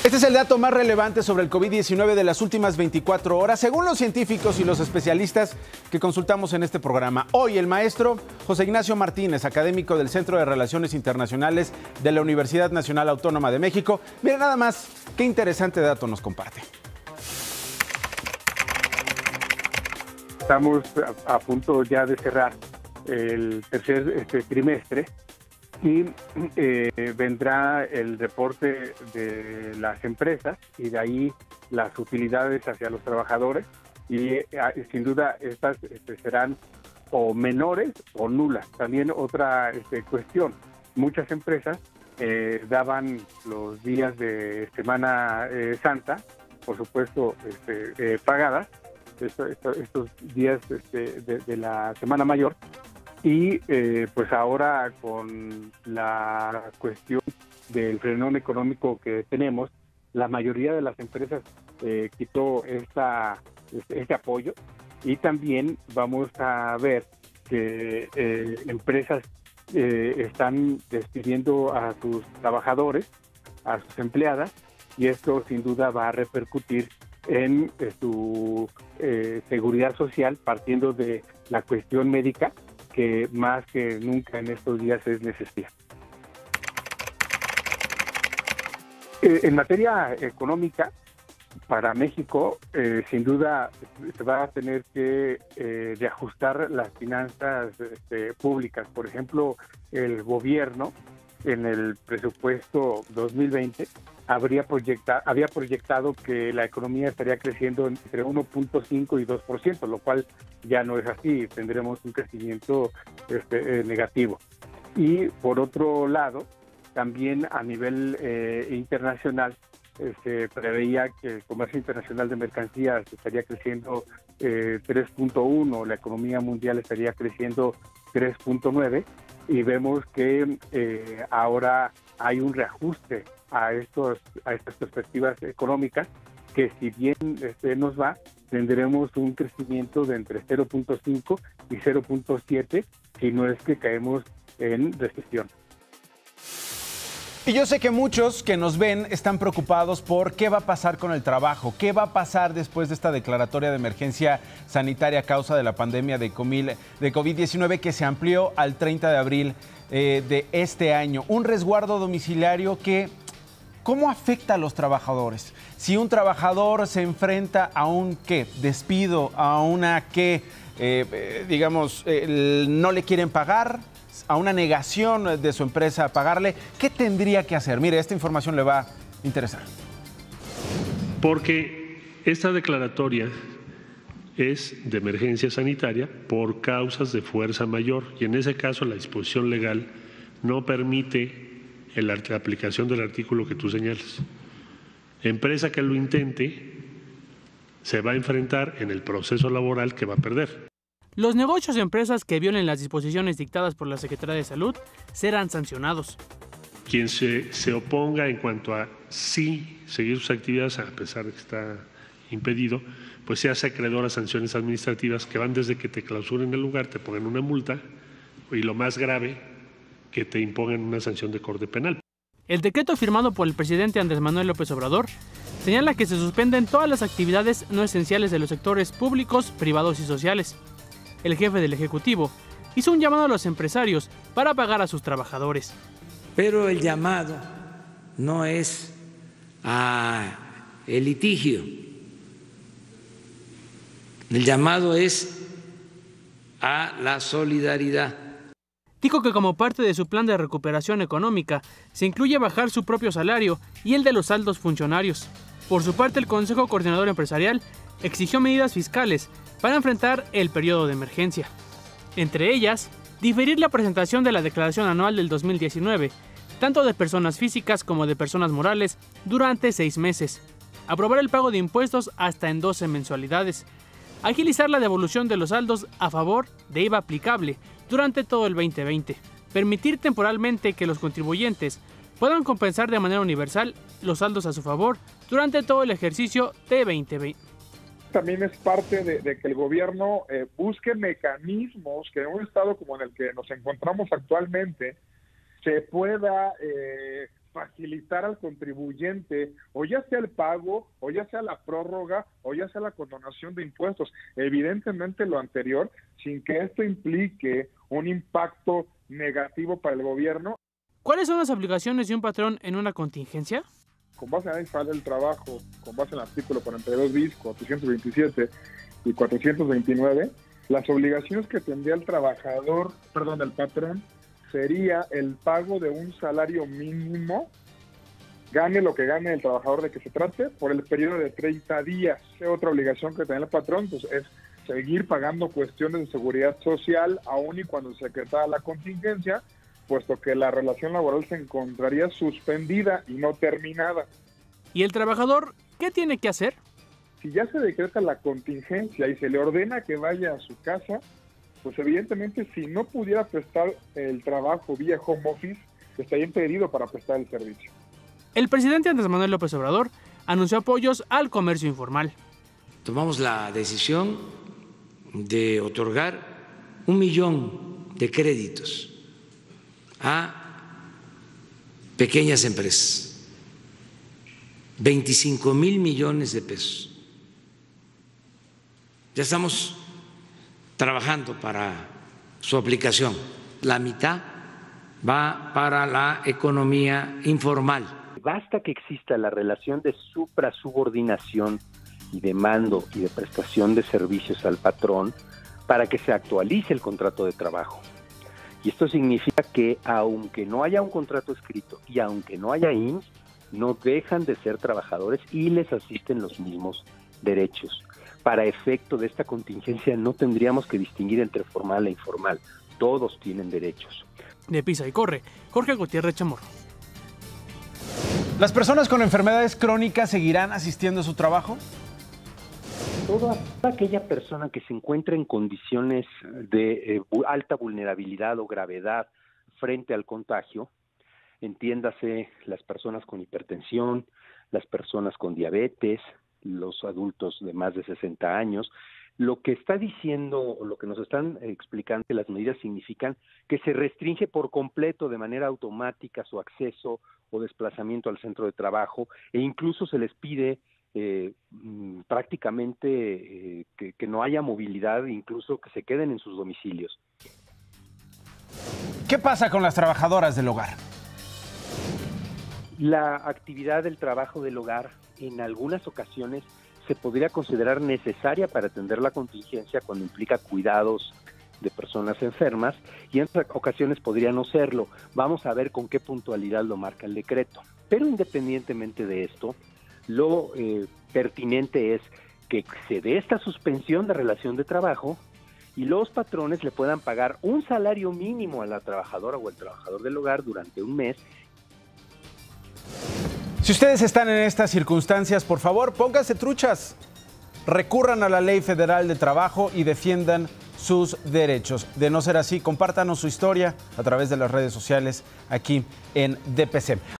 Este es el dato más relevante sobre el COVID-19 de las últimas 24 horas, según los científicos y los especialistas que consultamos en este programa. Hoy el maestro José Ignacio Martínez, académico del Centro de Relaciones Internacionales de la Universidad Nacional Autónoma de México. Mira nada más, qué interesante dato nos comparte. Estamos a punto ya de cerrar el tercer trimestre y vendrá el reporte de las empresas y de ahí las utilidades hacia los trabajadores y sin duda estas serán o menores o nulas. También otra cuestión, muchas empresas daban los días de Semana Santa, por supuesto pagadas, estos días de la Semana Mayor. Y pues ahora con la cuestión del frenón económico que tenemos, la mayoría de las empresas quitó este apoyo y también vamos a ver que empresas están despidiendo a sus trabajadores, a sus empleadas, y esto sin duda va a repercutir en su seguridad social, partiendo de la cuestión médica, que más que nunca en estos días es necesaria. En materia económica, para México, sin duda se va a tener que reajustar las finanzas públicas. Por ejemplo, el gobierno en el presupuesto 2020 había proyectado que la economía estaría creciendo entre 1.5 y 2%, lo cual ya no es así, tendremos un crecimiento negativo. Y por otro lado, también a nivel internacional, se preveía que el comercio internacional de mercancías estaría creciendo 3.1, la economía mundial estaría creciendo 3.9, y vemos que ahora hay un reajuste a estas perspectivas económicas, que si bien nos va, tendremos un crecimiento de entre 0.5 y 0.7 si no es que caemos en recesión. Y yo sé que muchos que nos ven están preocupados por qué va a pasar con el trabajo, qué va a pasar después de esta declaratoria de emergencia sanitaria a causa de la pandemia de COVID-19 que se amplió al 30 de abril de este año. Un resguardo domiciliario que, ¿cómo afecta a los trabajadores? Si un trabajador se enfrenta a un despido, a una no le quieren pagar, a una negación de su empresa a pagarle, ¿qué tendría que hacer? Mire, esta información le va a interesar. Porque esta declaratoria es de emergencia sanitaria por causas de fuerza mayor, y en ese caso la disposición legal no permite la aplicación del artículo que tú señalas. Empresa que lo intente se va a enfrentar en el proceso laboral que va a perder. Los negocios y empresas que violen las disposiciones dictadas por la Secretaría de Salud serán sancionados. Quien se oponga en cuanto a sí seguir sus actividades, a pesar de que está impedido, pues se hace acreedor a sanciones administrativas que van desde que te clausuren el lugar, te pongan una multa, y lo más grave, que te impongan una sanción de corte penal. El decreto firmado por el presidente Andrés Manuel López Obrador señala que se suspenden todas las actividades no esenciales de los sectores públicos, privados y sociales. El jefe del Ejecutivo hizo un llamado a los empresarios para pagar a sus trabajadores. Pero el llamado no es a el litigio, el llamado es a la solidaridad. Dijo que como parte de su plan de recuperación económica se incluye bajar su propio salario y el de los altos funcionarios. Por su parte, el Consejo Coordinador Empresarial exigió medidas fiscales para enfrentar el periodo de emergencia. Entre ellas, diferir la presentación de la declaración anual del 2019, tanto de personas físicas como de personas morales, durante 6 meses. Aprobar el pago de impuestos hasta en 12 mensualidades. Agilizar la devolución de los saldos a favor de IVA aplicable durante todo el 2020. Permitir temporalmente que los contribuyentes puedan compensar de manera universal los saldos a su favor durante todo el ejercicio de 2020. También es parte de que el gobierno busque mecanismos que en un estado como en el que nos encontramos actualmente se pueda facilitar al contribuyente, o ya sea el pago, o ya sea la prórroga, o ya sea la condonación de impuestos. Evidentemente lo anterior, sin que esto implique un impacto negativo para el gobierno. ¿Cuáles son las obligaciones de un patrón en una contingencia? Con base en la Ley del Trabajo, con base en el artículo 42 bis, 427 y 429, las obligaciones que tendría el el patrón, sería el pago de un salario mínimo, gane lo que gane el trabajador de que se trate, por el periodo de 30 días. Otra obligación que tiene el patrón pues, es seguir pagando cuestiones de seguridad social, aun y cuando se decretara la contingencia, puesto que la relación laboral se encontraría suspendida y no terminada. ¿Y el trabajador qué tiene que hacer? Si ya se decreta la contingencia y se le ordena que vaya a su casa, pues evidentemente si no pudiera prestar el trabajo vía home office, estaría impedido para prestar el servicio. El presidente Andrés Manuel López Obrador anunció apoyos al comercio informal. Tomamos la decisión de otorgar 1 millón de créditos a pequeñas empresas, 25,000 millones de pesos. Ya estamos trabajando para su aplicación. La mitad va para la economía informal. Basta que exista la relación de suprasubordinación y de mando y de prestación de servicios al patrón para que se actualice el contrato de trabajo. Y esto significa que aunque no haya un contrato escrito y aunque no haya IMSS, no dejan de ser trabajadores y les asisten los mismos derechos. Para efecto de esta contingencia no tendríamos que distinguir entre formal e informal. Todos tienen derechos. De Pisa y Corre, Jorge Gutiérrez Chamorro. ¿Las personas con enfermedades crónicas seguirán asistiendo a su trabajo? Toda aquella persona que se encuentra en condiciones de alta vulnerabilidad o gravedad frente al contagio, entiéndase las personas con hipertensión, las personas con diabetes, los adultos de más de 60 años, lo que está diciendo, o lo que nos están explicando, que las medidas significan que se restringe por completo de manera automática su acceso o desplazamiento al centro de trabajo, e incluso se les pide prácticamente que no haya movilidad, incluso que se queden en sus domicilios. ¿Qué pasa con las trabajadoras del hogar? La actividad del trabajo del hogar en algunas ocasiones se podría considerar necesaria para atender la contingencia cuando implica cuidados de personas enfermas, y en otras ocasiones podría no serlo. Vamos a ver con qué puntualidad lo marca el decreto. Pero independientemente de esto, lo pertinente es que se dé esta suspensión de relación de trabajo y los patrones le puedan pagar un salario mínimo a la trabajadora o el trabajador del hogar durante un mes. Si ustedes están en estas circunstancias, por favor, pónganse truchas. Recurran a la Ley Federal de Trabajo y defiendan sus derechos. De no ser así, compártanos su historia a través de las redes sociales aquí en DPC.